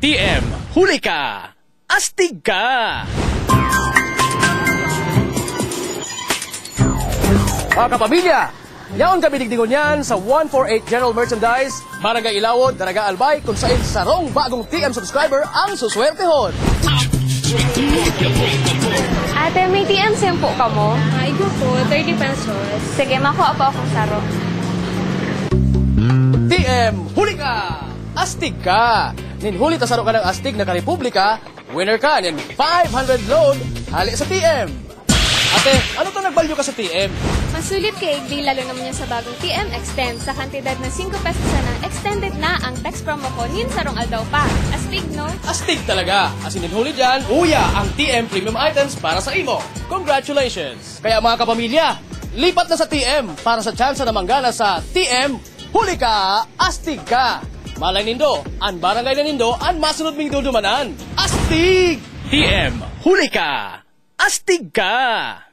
TM, huli ka! Astig ka! Mga kapamilya, yaon kami digdingon yan sa 148 General Merchandise, Barangay Ilawod, Daraga Albay, kung saan sarong bagong TM subscriber ang suswertehon. Ate, may TM sempo ka mo? Ay, go po. 30 pesos. Sige, makuha po akong saro. TM, huli ka! Astig ka! Ninhuli ta saro ka ng astig na karepublika, winner ka nin 500 load, hali sa TM. Ate, ano to nagbalyo ka sa TM? Masulit kay Igby, lalo naman yan sa bagong TM Extend. Sa kantidad na 5 pesos na extended na ang text promo ko, nin sarong aldaw pa. Astig, no? Astig talaga! As in ninhuli dyan, uya ang TM premium items para sa imo. Congratulations! Kaya mga kapamilya, lipat na sa TM para sa chance na manggana sa TM, huli ka, astig ka! Malay nindo, ang barangay na nindo, ang masunod ming dudumanan. Astig! TM, huli ka! Astig ka!